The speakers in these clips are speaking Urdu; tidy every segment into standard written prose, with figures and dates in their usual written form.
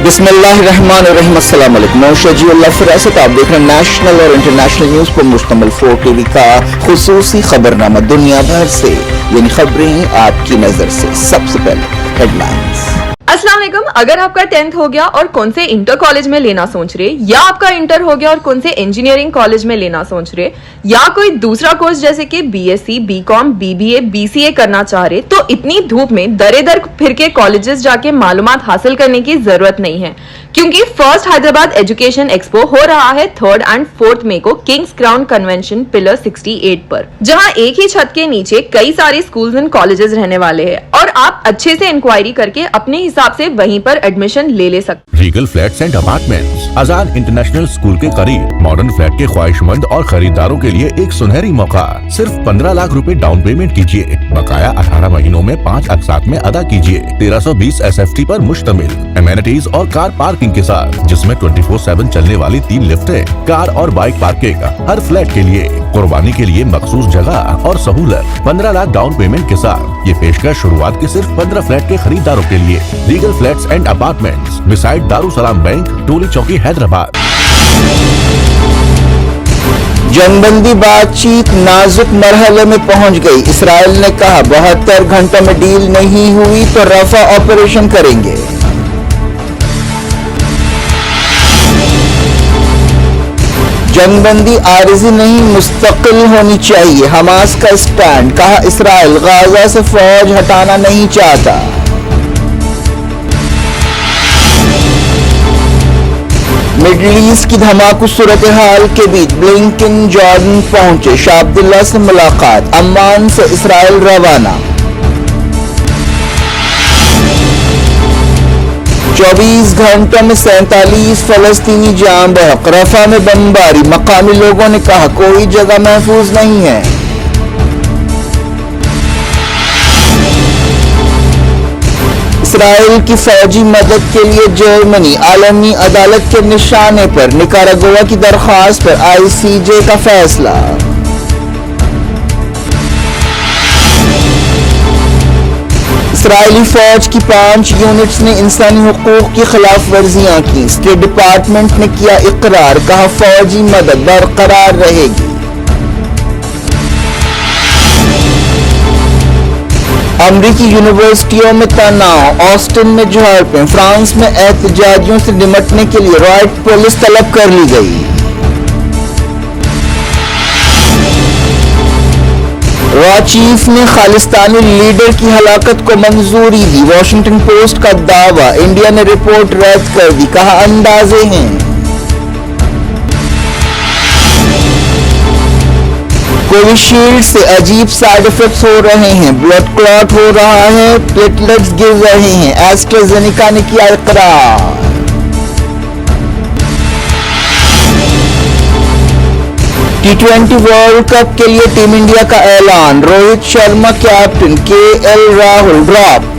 بسم اللہ الرحمن الرحیم، السلام علیکم، میں شجیع اللہ فراست، آپ دیکھ رہے ہیں نیشنل اور انٹرنیشنل نیوز پر مشتمل 4 TV کا خصوصی خبرنامہ دنیا بھر سے، یعنی خبریں آپ کی نظر سے۔ سب سے پہلے ہیڈ لائنز۔ السلام علیکم۔ اگر آپ کا 10th ہو گیا اور کون سے انٹر کالج میں لینا سوچ رہے، یا آپ کا انٹر ہو گیا اور کون سے انجینئرنگ کالج میں لینا سوچ رہے، یا کوئی دوسرا کورس جیسے کہ BSc BCom BBA BCA کرنا چاہ رہے، تو اتنی دھوپ میں درے در پھر کے کالجز جا کے معلومات حاصل کرنے کی ضرورت نہیں ہے، کیونکہ فرسٹ حیدرآباد ایجوکیشن ایکسپو ہو رہا ہے 3 اور 4 مئی کو کنگز کراؤن کنونشن پلر 68 پر، جہاں ایک ہی چھت کے نیچے کئی سارے اسکولز اینڈ کالجز رہنے والے ہیں، اور آپ اچھے سے انکوائری کر کے اپنے حساب سے وہیں پر ایڈمیشن لے سکتے۔ Regal flats and Apartments Azad International School کے قریب ماڈرن فلیٹ کے خواہش مند اور خریداروں کے لیے ایک سنہری موقع۔ صرف 15 لاکھ روپے ڈاؤن پیمنٹ کیجیے، بقایا 18 مہینوں میں 5 اقساط میں ادا کیجیے۔ 1320 SFT پر مشتمل امینٹیز اور کار پارکنگ کے ساتھ، جس میں 24/7 چلنے والی 3 لفٹیں، کار اور بائک پارکنگ، ہر فلیٹ کے لیے قربانی کے لیے مخصوص جگہ اور سہولت۔ 15 لاکھ ڈاؤن پیمنٹ کے ساتھ یہ پیشکش شروعات کے صرف 15 فلیٹ کے خریداروں کے لیے۔ Regal flats and apartments beside Darussalam bank, Tolichowki, Hyderabad. جنگ بندی بات چیت نازک مرحلے میں پہنچ گئی، اسرائیل نے کہا 72 گھنٹوں میں ڈیل نہیں ہوئی تو رفع آپریشن کریں گے۔ جنگ بندی عارضی نہیں، مستقل ہونی چاہیے، حماس کا اسٹینڈ، کہا اسرائیل غزہ سے فوج ہٹانا نہیں چاہتا۔ مڈل ایسٹ کی دھماکہ صورتحال کے بیچ بلنکن جارڈن پہنچے، شاہ عبداللہ سے ملاقات، عمان سے اسرائیل روانہ۔ 24 گھنٹوں میں 47 فلسطینی جاں بحق، رفح میں بمباری، مقامی لوگوں نے کہا کوئی جگہ محفوظ نہیں ہے۔ اسرائیل کی فوجی مدد کے لیے جرمنی، عالمی عدالت کے نشانے پر، نکاراگوا کی درخواست پر ICJ کا فیصلہ۔ اسرائیلی فوج کی 5 یونٹس نے انسانی حقوق کی خلاف ورزیاں کی، اسٹیٹ ڈپارٹمنٹ نے کیا اقرار، کہا فوجی مدد برقرار رہے گی۔ امریکی یونیورسٹیوں میں تناؤ، آسٹن میں جھڑپیں، فرانس میں احتجاجیوں سے نمٹنے کے لیے رائٹ پولیس طلب کر لی گئی۔ را چیف نے خالصتانی لیڈر کی ہلاکت کو منظوری دی، واشنگٹن پوسٹ کا دعویٰ، انڈیا نے رپورٹ رد کر دی، کہا اندازے ہیں۔ کووشیلڈ سے عجیب سائیڈ ایفیکٹس ہو رہے ہیں، بلڈ کلاٹ ہو رہا ہے، پلیٹلیٹس گر رہے ہیں، ایسٹرازینیکا نے کیا اقرار۔ T20 ورلڈ کپ کے لیے ٹیم انڈیا کا اعلان، Rohit Sharma captain, KL Rahul drop.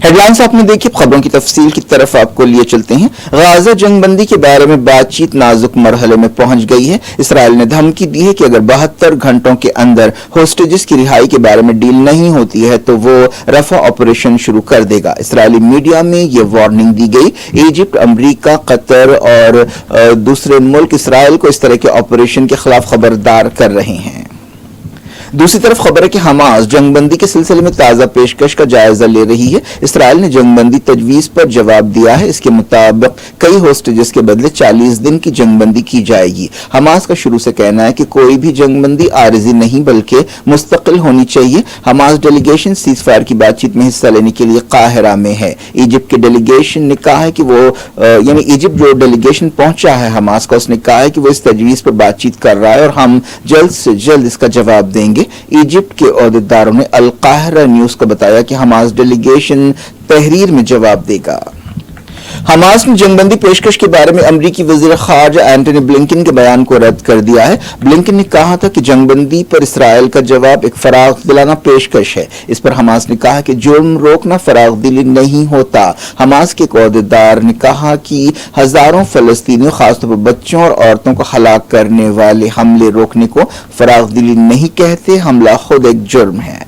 Headlines آپ نے دیکھی، خبروں کی تفصیل کی طرف آپ کو لیے چلتے ہیں۔ غزہ جنگ بندی کے بارے میں بات چیت نازک مرحلے میں پہنچ گئی ہے۔ اسرائیل نے دھمکی دی ہے کہ اگر 72 گھنٹوں کے اندر ہوسٹیجز کی رہائی کے بارے میں ڈیل نہیں ہوتی ہے تو وہ رفع آپریشن شروع کر دے گا۔ اسرائیلی میڈیا میں یہ وارننگ دی گئی۔ ایجپٹ، امریکہ، قطر اور دوسرے ملک اسرائیل کو اس طرح کے آپریشن کے خلاف خبردار کر رہے ہیں۔ دوسری طرف خبر ہے کہ حماس جنگ بندی کے سلسلے میں تازہ پیشکش کا جائزہ لے رہی ہے۔ اسرائیل نے جنگ بندی تجویز پر جواب دیا ہے، اس کے مطابق کئی ہوسٹیجز کے بدلے 40 دن کی جنگ بندی کی جائے گی۔ حماس کا شروع سے کہنا ہے کہ کوئی بھی جنگ بندی عارضی نہیں بلکہ مستقل ہونی چاہیے۔ حماس ڈیلیگیشن سیز فائر کی بات چیت میں حصہ لینے کے لیے قاہرہ میں ہے۔ ایجپٹ کے ڈیلیگیشن نے کہا ہے کہ وہ ایجپٹ جو ڈیلیگیشن پہنچا ہے حماس کا، اس نے کہا ہے کہ وہ اس تجویز پر بات چیت کر رہا ہے اور ہم جلد سے جلد اس کا جواب دیں گے۔ ایجپٹ کے عہدیداروں نے القاہرہ نیوز کو بتایا کہ حماس ڈیلیگیشن تحریر میں جواب دے گا۔ حماس نے جنگ بندی پیشکش کے بارے میں امریکی وزیر خارجہ اینٹونی بلنکن کے بیان کو رد کر دیا ہے. بلنکن نے کہا تھا کہ جنگ بندی پر اسرائیل کا جواب ایک فراغ دلانہ پیشکش ہے. اس پر حماس نے کہا کہ جرم روکنا فراغ دلی نہیں ہوتا. حماس کے ایک عہدیدار نے کہا کہ ہزاروں فلسطینیوں خاص طور پر بچوں اور عورتوں کو ہلاک کرنے والے حملے روکنے کو فراغ دلی نہیں کہتے. حملہ خود ایک جرم ہے.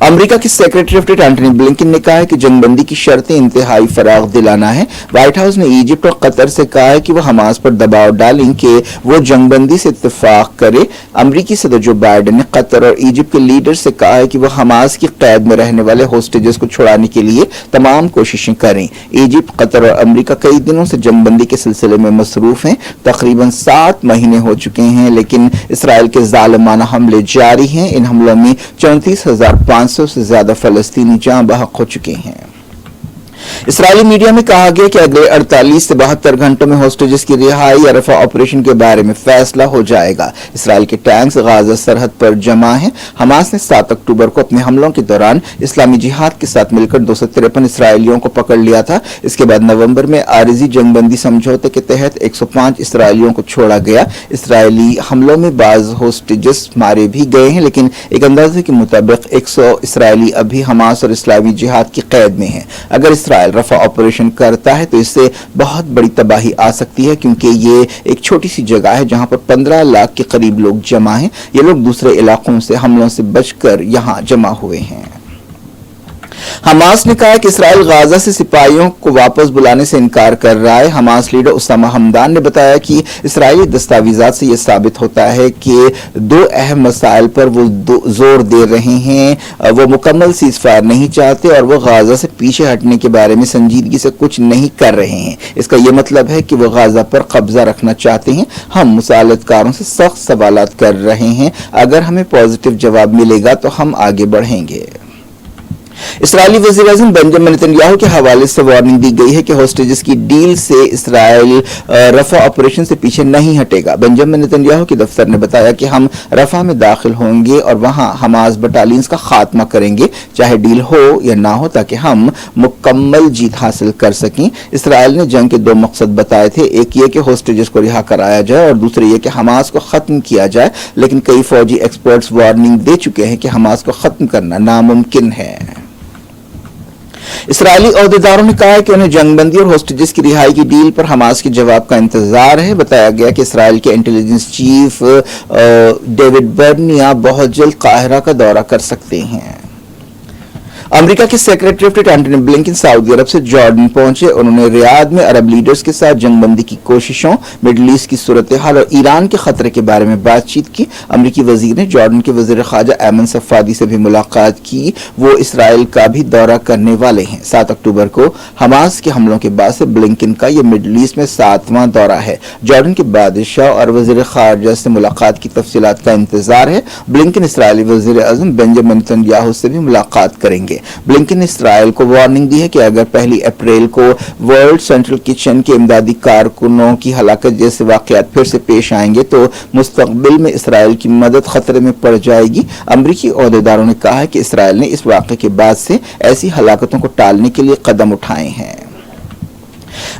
امریکہ کے secretary of state Antony Blinken نے کہا ہے کہ جنگ بندی کی شرطیں انتہائی فراغ دلانہ ہیں. وائٹ ہاؤس نے ایجپٹ اور قطر سے کہا ہے کہ وہ حماس پر دباؤ ڈالیں کہ وہ جنگ بندی سے اتفاق کرے. امریکی صدر جو بائیڈن نے قطر اور ایجپٹ کے لیڈر سے کہا ہے کہ وہ حماس کی قید میں رہنے والے ہوسٹیجز کو چھڑانے کے لیے تمام کوششیں کریں. ایجپٹ، قطر اور امریکہ کئی دنوں سے جنگ بندی کے سلسلے میں مصروف ہیں. تقریباً 7 مہینے ہو چکے ہیں لیکن اسرائیل کے ظالمانہ حملے جاری ہیں. ان حملوں میں 34,500 سے زیادہ فلسطینی جاں بحق ہو چکے ہیں. اسرائیلی میڈیا میں کہا گیا کہ اگلے 48 سے 72 گھنٹوں میں ہوسٹیجز کی رہائی یا رفع آپریشن کے بارے میں فیصلہ ہو جائے گا. اسرائیل کے ٹینکس غازہ سرحد پر جمع ہیں. حماس نے 7 اکتوبر کو اپنے حملوں کے دوران اسلامی جہاد کے ساتھ مل کر 253 اسرائیلیوں کو پکڑ لیا تھا. اس کے بعد نومبر میں عارضی جنگ بندی سمجھوتے کے تحت 105 اسرائیلیوں کو چھوڑا گیا. اسرائیلی حملوں میں بعض ہوسٹیجز مارے بھی گئے ہیں لیکن ایک اندازے کے مطابق 100 اسرائیلی ابھی حماس اور اسلامی جہاد کی قید میں ہیں. اگر اسرائیل رفع آپریشن کرتا ہے تو اس سے بہت بڑی تباہی آ سکتی ہے کیونکہ یہ ایک چھوٹی سی جگہ ہے جہاں پر 15 لاکھ کے قریب لوگ جمع ہیں. یہ لوگ دوسرے علاقوں سے حملوں سے بچ کر یہاں جمع ہوئے ہیں. حماس نے کہا کہ اسرائیل غازہ سے سپاہیوں کو واپس بلانے سے انکار کر رہا ہے. حماس لیڈر اسامہ حمدان نے بتایا کہ اسرائیلی دستاویزات سے یہ ثابت ہوتا ہے کہ 2 اہم مسائل پر وہ زور دے رہے ہیں. وہ مکمل سیز فائر نہیں چاہتے اور وہ غازہ سے پیچھے ہٹنے کے بارے میں سنجیدگی سے کچھ نہیں کر رہے ہیں. اس کا یہ مطلب ہے کہ وہ غازہ پر قبضہ رکھنا چاہتے ہیں. ہم مصالحت کاروں سے سخت سوالات کر رہے ہیں. اگر ہمیں پازیٹو جواب ملے گا تو ہم آگے بڑھیں گے. اسرائیلی وزیر اعظم بنجامن نتنیاہو کے حوالے سے وارننگ دی گئی ہے کہ ہوسٹیجز کی ڈیل سے اسرائیل رفع آپریشن سے پیچھے نہیں ہٹے گا. بنجامن نتنیاہو کے دفتر نے بتایا کہ ہم رفع میں داخل ہوں گے اور وہاں حماس بٹالینز کا خاتمہ کریں گے چاہے ڈیل ہو یا نہ ہو تاکہ ہم مکمل جیت حاصل کر سکیں. اسرائیل نے جنگ کے 2 مقصد بتائے تھے. ایک یہ کہ ہوسٹیجز کو رہا کرایا جائے اور دوسرے یہ کہ حماس کو ختم کیا جائے. لیکن کئی فوجی ایکسپرٹس وارننگ دے چکے ہیں کہ حماس کو ختم کرنا ناممکن ہے. اسرائیلی عہدیداروں نے کہا ہے کہ انہیں جنگ بندی اور ہوسٹیجز کی رہائی کی ڈیل پر حماس کے جواب کا انتظار ہے. بتایا گیا کہ اسرائیل کے انٹیلیجنس چیف ڈیوڈ برنیا بہت جلد قاہرہ کا دورہ کر سکتے ہیں. امریکہ کے secretary of state Antony Blinken سعودی عرب سے جارڈن پہنچے. انہوں نے ریاض میں عرب لیڈرز کے ساتھ جنگ بندی کی کوششوں، مڈل ایسٹ کی صورتحال اور ایران کے خطرے کے بارے میں بات چیت کی. امریکی وزیر نے جارڈن کے وزیر خارجہ ایمن صفادی سے بھی ملاقات کی. وہ اسرائیل کا بھی دورہ کرنے والے ہیں. 7 اکتوبر کو حماس کے حملوں کے بعد سے بلنکن کا یہ مڈل ایسٹ میں 7واں دورہ ہے. جارڈن کے بادشاہ اور وزیر خارجہ سے ملاقات کی تفصیلات کا انتظار ہے. بلنکن اسرائیلی وزیر اعظم بنجامن نتنیاہو سے بھی ملاقات کریں گے. بلنکن نے اسرائیل کو وارننگ دی ہے کہ اگر 1 اپریل کو ورلڈ سینٹرل کچن کے امدادی کارکنوں کی ہلاکت جیسے واقعات پھر سے پیش آئیں گے تو مستقبل میں اسرائیل کی مدد خطرے میں پڑ جائے گی. امریکی عہدیداروں نے کہا ہے کہ اسرائیل نے اس واقعے کے بعد سے ایسی ہلاکتوں کو ٹالنے کے لیے قدم اٹھائے ہیں.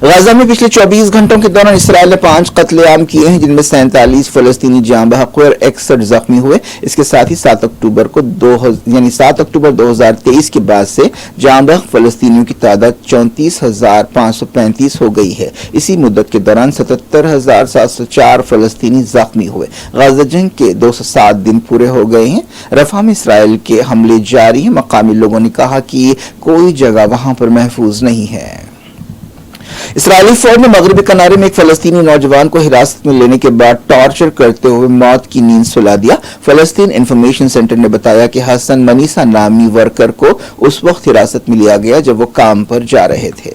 غزہ میں پچھلے 24 گھنٹوں کے دوران اسرائیل نے 5 قتل عام کیے ہیں جن میں 47 فلسطینی جاں بحق ہوئے اور 61 زخمی ہوئے. اس کے ساتھ ہی 7 اکتوبر 2023 کے بعد سے جاں بحق فلسطینیوں کی تعداد 34,535 ہو گئی ہے. اسی مدت کے دوران 77,704 فلسطینی زخمی ہوئے. غزہ جنگ کے 207 دن پورے ہو گئے ہیں. رفح میں اسرائیل کے حملے جاری ہیں. مقامی لوگوں نے کہا کہ کوئی جگہ وہاں پر محفوظ نہیں ہے. اسرائیلی فوج نے مغربی کنارے میں ایک فلسطینی نوجوان کو حراست میں لینے کے بعد ٹارچر کرتے ہوئے موت کی نیند سلا دیا. فلسطین انفارمیشن سینٹر نے بتایا کہ حسن منیسا نامی ورکر کو اس وقت حراست میں لیا گیا جب وہ کام پر جا رہے تھے.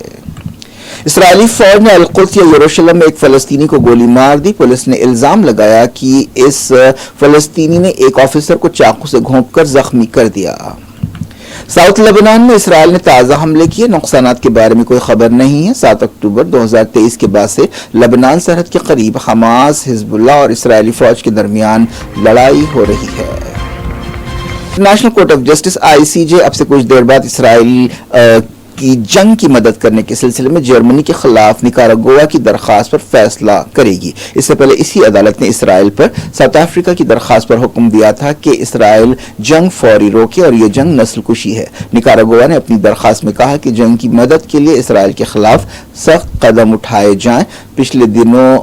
اسرائیلی فوج نے القدس یا یروشلم میں ایک فلسطینی کو گولی مار دی. پولیس نے الزام لگایا کہ اس فلسطینی نے ایک آفیسر کو چاقو سے گھونپ کر زخمی کر دیا. ساؤتھ لبنان میں اسرائیل نے تازہ حملے کیے. نقصانات کے بارے میں کوئی خبر نہیں ہے. 7 اکتوبر 2023 کے بعد سے لبنان سرحد کے قریب حماس، حزب اللہ اور اسرائیلی فوج کے درمیان لڑائی ہو رہی ہے. International court of justice ICJ اب سے کچھ دیر بعد اسرائیل کی جنگ کی مدد کرنے کے سلسلے میں جرمنی کے خلاف نکاراگوا کی درخواست پر فیصلہ کرے گی۔ اس سے پہلے اسی عدالت نے اسرائیل پر ساؤتھ افریقہ کی درخواست پر حکم دیا تھا کہ اسرائیل جنگ فوری روکے اور یہ جنگ نسل کشی ہے۔ نکاراگوا نے اپنی درخواست میں کہا کہ جنگ کی مدد کے لیے اسرائیل کے خلاف سخت قدم اٹھائے جائیں۔ پچھلے دنوں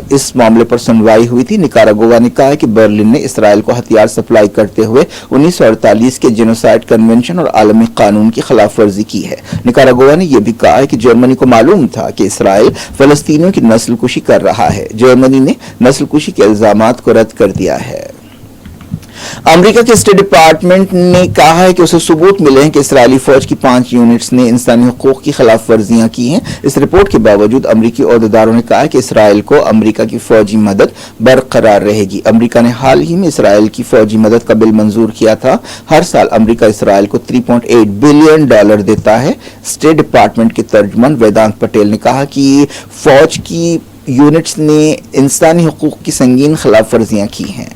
اس معاملے پر سنوائی ہوئی تھی۔ نکاراگوا نے کہا کہ برلن نے اسرائیل کو ہتھیار سپلائی کرتے ہوئے 1948 کے جینوسائیڈ کنونشن اور عالمی قانون کی خلاف ورزی کی ہے۔ نکاراگوا نے یہ بھی کہا کہ جرمنی کو معلوم تھا کہ اسرائیل فلسطینیوں کی نسل کشی کر رہا ہے۔ جرمنی نے نسل کشی کے الزامات کو رد کر دیا ہے۔ امریکہ کے اسٹیٹ ڈپارٹمنٹ نے کہا ہے کہ اسے ثبوت ملے ہیں کہ اسرائیلی فوج کی 5 یونٹس نے انسانی حقوق کی خلاف ورزیاں کی ہیں۔ اس رپورٹ کے باوجود امریکی عہدیداروں نے کہا کہ اسرائیل کو امریکہ کی فوجی مدد برقرار رہے گی۔ امریکہ نے حال ہی میں اسرائیل کی فوجی مدد کا بل منظور کیا تھا۔ ہر سال امریکہ اسرائیل کو $3.8 بلین دیتا ہے۔ اسٹیٹ ڈپارٹمنٹ کے ترجمان ویدانت پٹیل نے کہا کہ فوج کی یونٹس نے انسانی حقوق کی سنگین خلاف ورزیاں کی ہیں۔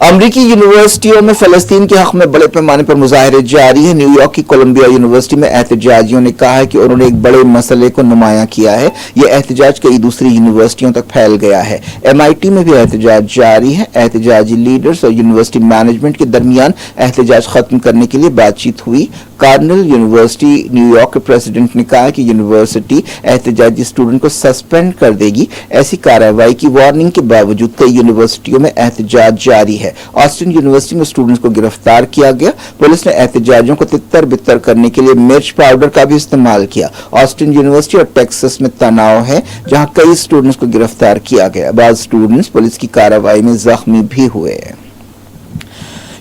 امریکی یونیورسٹیوں میں فلسطین کے حق میں بڑے پیمانے پر مظاہرے جاری ہیں۔ نیو یارک کی کولمبیا یونیورسٹی میں احتجاجیوں نے کہا ہے کہ انہوں نے ایک بڑے مسئلے کو نمایاں کیا ہے۔ یہ احتجاج کئی دوسری یونیورسٹیوں تک پھیل گیا ہے۔ MIT میں بھی احتجاج جاری ہے۔ احتجاجی لیڈرز اور یونیورسٹی مینجمنٹ کے درمیان احتجاج ختم کرنے کے لیے بات چیت ہوئی۔ کارنل یونیورسٹی نیو یارک کے پریزیڈنٹ نے کہا کہ یونیورسٹی احتجاجی اسٹوڈنٹ کو سسپینڈ کر دے گی۔ ایسی کارروائی کی وارننگ کے باوجود کئی یونیورسٹیوں میں احتجاج جاری ہے۔ آسٹن یونیورسٹی میں اسٹوڈنٹس کو گرفتار کیا گیا۔ پولیس نے احتجاجیوں کو تتر بتر کرنے کے لیے مرچ پاؤڈر کا بھی استعمال کیا۔ آسٹن یونیورسٹی اور ٹیکساس میں تناؤ ہے جہاں کئی اسٹوڈنٹس کو گرفتار کیا گیا۔ بعض اسٹوڈنٹس پولیس کی کارروائی میں زخمی بھی ہوئے۔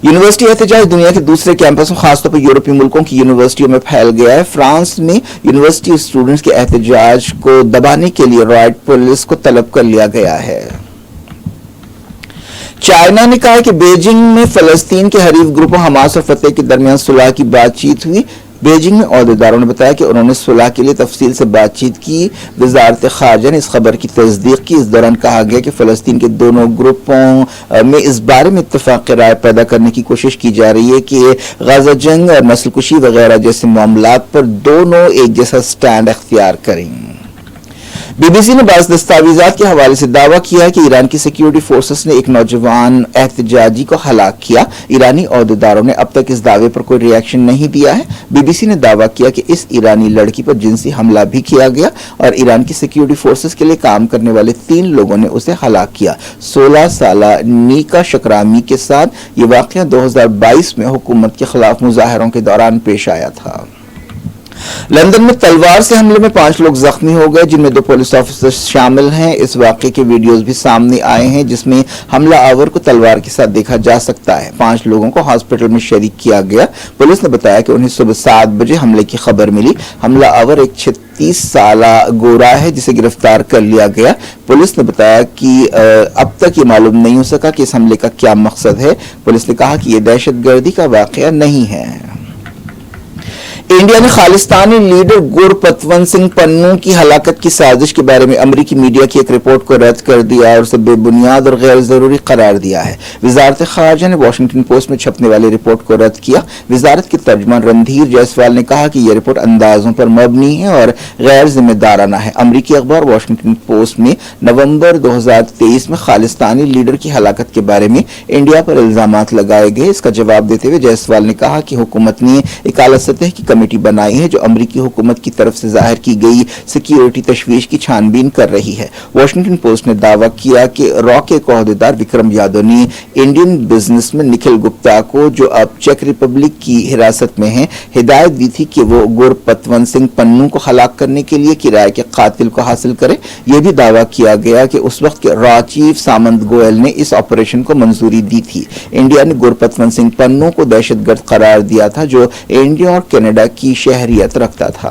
یونیورسٹی احتجاج دنیا کے دوسرے کیمپسوں خاص طور پر یورپی ملکوں کی یونیورسٹیوں میں پھیل گیا ہے۔ فرانس میں یونیورسٹی اسٹوڈنٹس کے احتجاج کو دبانے کے لیے رائٹ پولیس کو طلب کر لیا گیا ہے۔ چائنا نے کہا کہ بیجنگ میں فلسطین کے حریف گروپوں حماس اور فتح کے درمیان صلح کی بات چیت ہوئی۔ بیجنگ میں عہدیداروں نے بتایا کہ انہوں نے صلح کے لیے تفصیل سے بات چیت کی۔ وزارت خارجہ نے اس خبر کی تصدیق کی۔ اس دوران کہا گیا کہ فلسطین کے دونوں گروپوں میں اس بارے میں اتفاق رائے پیدا کرنے کی کوشش کی جا رہی ہے کہ غزہ جنگ اور نسل کشی وغیرہ جیسے معاملات پر دونوں ایک جیسا سٹینڈ اختیار کریں۔ BBC نے بعض دستاویزات کے حوالے سے دعویٰ کیا ہے کہ ایران کی سیکیورٹی فورسز نے ایک نوجوان احتجاجی کو ہلاک کیا۔ ایرانی عہدیداروں نے اب تک اس دعوے پر کوئی ری ایکشن نہیں دیا ہے۔ BBC نے دعویٰ کیا کہ اس ایرانی لڑکی پر جنسی حملہ بھی کیا گیا اور ایران کی سیکیورٹی فورسز کے لیے کام کرنے والے 3 لوگوں نے اسے ہلاک کیا۔ 16 سالہ نیکا شکرامی کے ساتھ یہ واقعہ 2022 میں حکومت کے خلاف مظاہروں کے دوران پیش آیا تھا۔ لندن میں تلوار سے حملے میں 5 لوگ زخمی ہو گئے جن میں 2 پولیس آفیسر شامل ہیں۔ اس واقعے کے ویڈیوز بھی سامنے آئے ہیں جس میں حملہ آور کو تلوار کے ساتھ دیکھا جا سکتا ہے۔ 5 لوگوں کو ہاسپٹل میں شریک کیا گیا۔ پولیس نے بتایا کہ انہیں صبح 7 بجے حملے کی خبر ملی۔ حملہ آور ایک 36 سالہ گورا ہے جسے گرفتار کر لیا گیا۔ پولیس نے بتایا کہ اب تک یہ معلوم نہیں ہو سکا کہ اس حملے کا کیا مقصد ہے۔ پولیس نے کہا کہ یہ دہشت گردی کا واقعہ نہیں ہے۔ انڈیا نے خالصتانی لیڈر گورپتون سنگھ پنو کی ہلاکت کی سازش کے بارے میں امریکی میڈیا کی ایک رپورٹ کو رد کر دیا اور اسے بے بنیاد اور غیر ضروری قرار دیا ہے۔ وزارت خارجہ نے واشنگٹن پوسٹ میں چھپنے والی رپورٹ کو رد کیا۔ وزارت کے ترجمان رندھیر جیسوال نے کہا کہ یہ رپورٹ اندازوں پر مبنی ہے اور غیر ذمہ دارانہ ہے۔ امریکی اخبار واشنگٹن پوسٹ میں نومبر 2023 میں خالصتانی لیڈر کی ہلاکت کے بارے میں انڈیا پر الزامات لگائے گئے۔ اس کا جواب دیتے ہوئے جیسوال نے کہا کہ حکومت نے ایک اعلیٰ سطح کی کمیٹی بنائی ہے جو امریکی حکومت کی طرف سے ظاہر کی گئی سیکیورٹی تشویش کی چھان بین کر رہی ہے۔ واشنگٹن پوسٹ نے دعویٰ کیا کہ را کے عہدیدار وکرم یادو نے Indian business man Nikhil Gupta کو جو اب چیک ریپبلک کی حراست میں ہیں ہدایت دی تھی کہ وہ گورپتون سنگھ پنو کو ہلاک کرنے کے لیے کرائے کے قاتل کو حاصل کرے۔ یہ بھی دعویٰ کیا گیا کہ اس وقت کے را چیف سامنت گوئل نے اس آپریشن کو منظوری دی تھی۔ انڈیا نے گورپتون سنگھ پنو کو دہشت گرد قرار دیا تھا جو انڈیا اور کینیڈا کی شہریت رکھتا تھا۔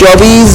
24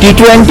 T20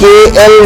KL